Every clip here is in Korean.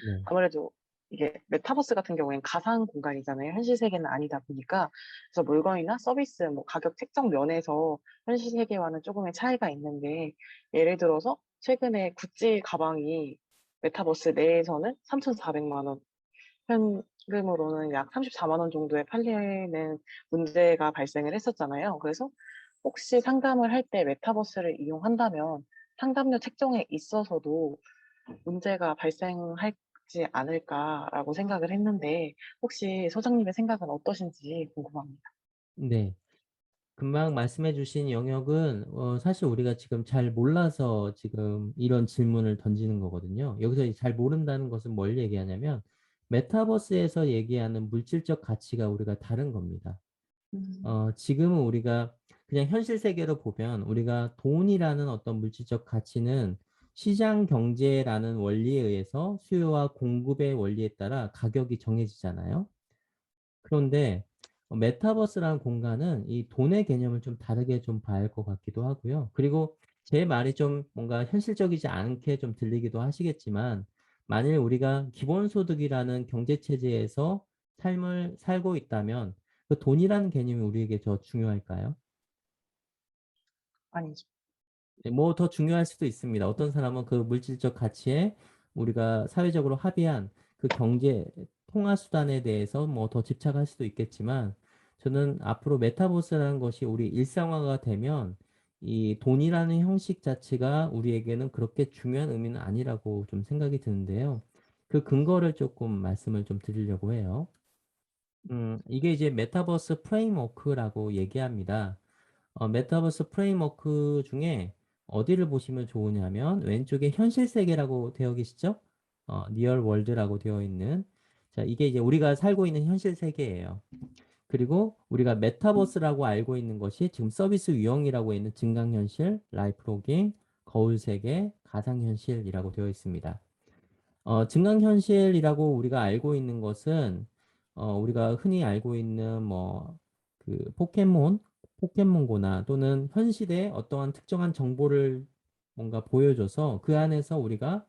네. 아무래도 이게 메타버스 같은 경우에는 가상 공간이잖아요. 현실 세계는 아니다 보니까. 그래서 물건이나 서비스 뭐 가격 책정 면에서 현실 세계와는 쪼금의 차이가 있는데, 예를 들어서 최근에 구찌 가방이 메타버스 내에서는 3,400만 원, 현금으로는 약 34만 원 정도에 팔리는 문제가 발생을 했었잖아요. 그래서 혹시 상담을 할 때 메타버스를 이용한다면 상담료 책정에 있어서도 문제가 발생하지 않을까라고 생각을 했는데, 혹시 소장님의 생각은 어떠신지 궁금합니다. 네. 금방 말씀해 주신 영역은 사실 우리가 지금 잘 몰라서 지금 이런 질문을 던지는 거거든요. 여기서 이 잘 모른다는 것은 뭘 얘기하냐면 메타버스에서 얘기하는 물질적 가치가 우리가 다른 겁니다. 음. 지금은 우리가 그냥 현실 세계로 보면 우리가 돈이라는 어떤 물질적 가치는 시장 경제라는 원리에 의해서 수요와 공급의 원리에 따라 가격이 정해지잖아요. 그런데 메타버스라는 공간은 이 돈의 개념을 좀 다르게 좀 봐야 할 것 같기도 하고요. 그리고 제 말이 좀 뭔가 현실적이지 않게 좀 들리기도 하시겠지만 만일 우리가 기본소득이라는 경제 체제에서 삶을 살고 있다면 그 돈이라는 개념이 우리에게 더 중요할까요? 아니죠. 네, 뭐 더 중요할 수도 있습니다. 어떤 사람은 그 물질적 가치에 우리가 사회적으로 합의한 그 경제 통화 수단에 대해서 뭐 더 집착할 수도 있겠지만 저는 앞으로 메타버스라는 것이 우리 일상화가 되면 이 돈이라는 형식 자체가 우리에게는 그렇게 중요한 의미는 아니라고 좀 생각이 드는데요. 그 근거를 조금 말씀을 좀 드리려고 해요. 이게 이제 메타버스 프레임워크라고 얘기합니다. 메타버스 프레임워크 중에 어디를 보시면 좋으냐면 왼쪽에 현실 세계라고 되어 계시죠? 리얼 월드라고 되어 있는. 자, 이게 이제 우리가 살고 있는 현실 세계예요. 그리고 우리가 메타버스라고 알고 있는 것이 지금 서비스 유형이라고 있는 증강현실, 라이프 로깅, 거울 세계, 가상현실이라고 되어 있습니다. 증강현실이라고 우리가 알고 있는 것은 우리가 흔히 알고 있는 뭐 그 포켓몬고나 또는 현실의 어떠한 특정한 정보를 뭔가 보여줘서 그 안에서 우리가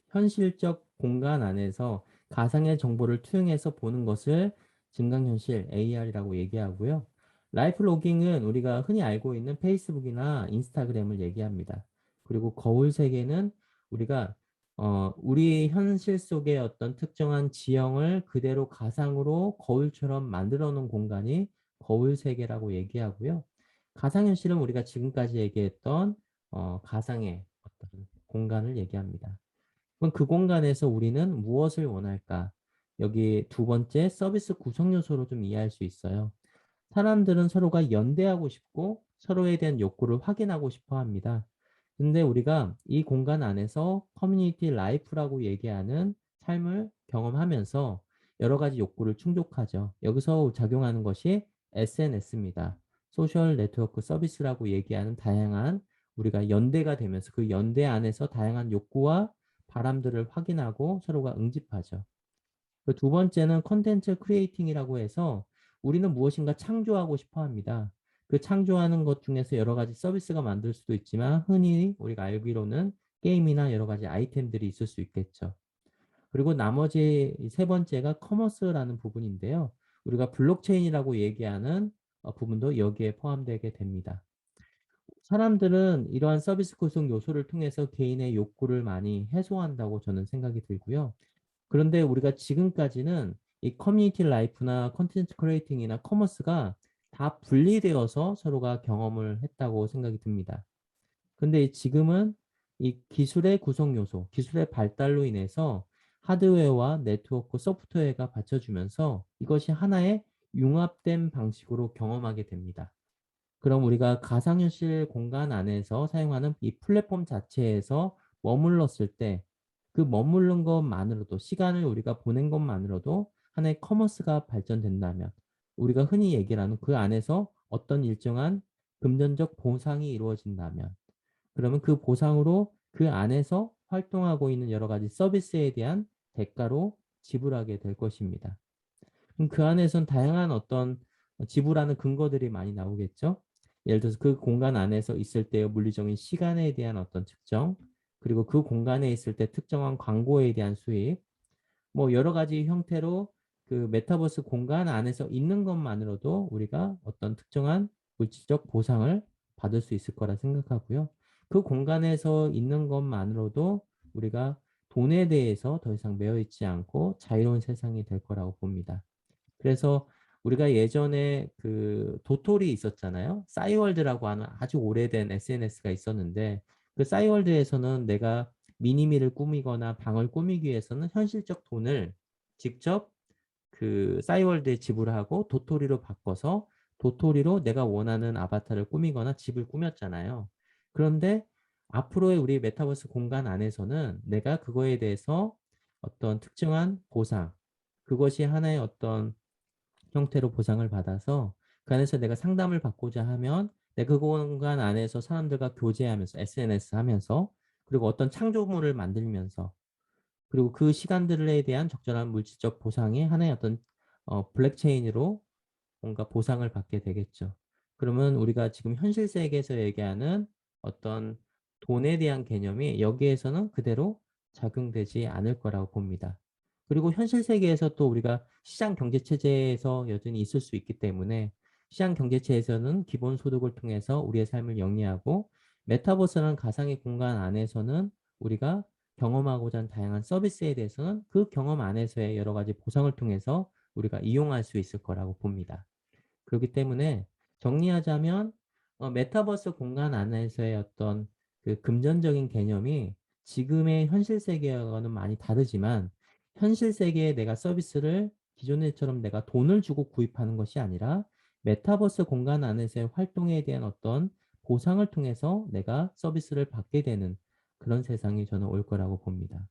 현실적 공간 안에서 가상의 정보를 투영해서 보는 것을 증강현실 AR이라고 얘기하고요. 라이프 로깅은 우리가 흔히 알고 있는 페이스북이나 인스타그램을 얘기합니다. 그리고 거울 세계는 우리가 우리 현실 속의 어떤 특정한 지형을 그대로 가상으로 거울처럼 만들어 놓은 공간이 거울 세계라고 얘기하고요. 가상현실은 우리가 지금까지 얘기했던 가상의 어떤 공간을 얘기합니다. 그럼 그 공간에서 우리는 무엇을 원할까? 여기 두 번째 서비스 구성 요소로 좀 이해할 수 있어요. 사람들은 서로가 연대하고 싶고 서로에 대한 욕구를 확인하고 싶어 합니다. 근데 우리가 이 공간 안에서 커뮤니티 라이프라고 얘기하는 삶을 경험하면서 여러 가지 욕구를 충족하죠. 여기서 작용하는 것이 SNS입니다. 소셜 네트워크 서비스라고 얘기하는 다양한 우리가 연대가 되면서 그 연대 안에서 다양한 욕구와 바람들을 확인하고 서로가 응집하죠. 그 두 번째는 컨텐츠 크리에이팅이라고 해서 우리는 무엇인가 창조하고 싶어 합니다. 그 창조하는 것 중에서 여러 가지 서비스가 만들 수도 있지만 흔히 우리가 알기로는 게임이나 여러 가지 아이템들이 있을 수 있겠죠. 그리고 나머지 세 번째가 커머스라는 부분인데요. 우리가 블록체인이라고 얘기하는 부분도 여기에 포함되게 됩니다. 사람들은 이러한 서비스 구성 요소를 통해서 개인의 욕구를 많이 해소한다고 저는 생각이 들고요. 그런데 우리가 지금까지는 이 커뮤니티 라이프나 콘텐츠 크리에이팅이나 커머스가 다 분리되어서 서로가 경험을 했다고 생각이 듭니다. 근데 지금은 이 기술의 구성 요소, 기술의 발달로 인해서 하드웨어와 네트워크, 소프트웨어가 받쳐주면서 이것이 하나의 융합된 방식으로 경험하게 됩니다. 그럼 우리가 가상현실 공간 안에서 사용하는 이 플랫폼 자체에서 머물렀을 때 그 머무른 것만으로도 시간을 우리가 보낸 것만으로도 하나의 커머스가 발전된다면 우리가 흔히 얘기를 하는 그 안에서 어떤 일정한 금전적 보상이 이루어진다면 그러면 그 보상으로 그 안에서 활동하고 있는 여러 가지 서비스에 대한 대가로 지불하게 될 것입니다. 그럼 그 안에선 다양한 어떤 지불하는 근거들이 많이 나오겠죠. 예를 들어서 그 공간 안에서 있을 때의 물리적인 시간에 대한 어떤 측정, 그리고 그 공간에 있을 때 특정한 광고에 대한 수익, 뭐 여러 가지 형태로 그 메타버스 공간 안에서 있는 것만으로도 우리가 어떤 특정한 물질적 보상을 받을 수 있을 거라 생각하고요. 그 공간에서 있는 것만으로도 우리가 돈에 대해서 더 이상 매여 있지 않고 자유로운 세상이 될 거라고 봅니다. 그래서 우리가 예전에 그 도토리 있었잖아요. 싸이월드라고 하는 아주 오래된 SNS가 있었는데 그 싸이월드에서는 내가 미니미를 꾸미거나 방을 꾸미기 위해서는 현실적 돈을 직접 그 싸이월드에 지불하고 도토리로 바꿔서 도토리로 내가 원하는 아바타를 꾸미거나 집을 꾸몄잖아요. 그런데 앞으로의 우리 메타버스 공간 안에서는 내가 그거에 대해서 어떤 특정한 보상, 그것이 하나의 어떤 형태로 보상을 받아서 그 안에서 내가 상담을 받고자 하면 내 그 공간 안에서 사람들과 교제하면서 SNS 하면서 그리고 어떤 창조물을 만들면서 그리고 그 시간들에 대한 적절한 물질적 보상이 하나의 어떤 블랙체인으로 뭔가 보상을 받게 되겠죠. 그러면 우리가 지금 현실 세계에서 얘기하는 어떤 돈에 대한 개념이 여기에서는 그대로 적용되지 않을 거라고 봅니다. 그리고 현실 세계에서 또 우리가 시장 경제 체제에서 여전히 있을 수 있기 때문에 시장 경제 체에서는 기본 소득을 통해서 우리의 삶을 영위하고 메타버스라는 가상의 공간 안에서는 우리가 경험하고자 하는 다양한 서비스에 대해서는 그 경험 안에서의 여러 가지 보상을 통해서 우리가 이용할 수 있을 거라고 봅니다. 그렇기 때문에 정리하자면 메타버스 공간 안에서의 어떤 그 금전적인 개념이 지금의 현실 세계와는 많이 다르지만 현실 세계에 내가 서비스를 기존에처럼 내가 돈을 주고 구입하는 것이 아니라 메타버스 공간 안에서의 활동에 대한 어떤 보상을 통해서 내가 서비스를 받게 되는 그런 세상이 저는 올 거라고 봅니다.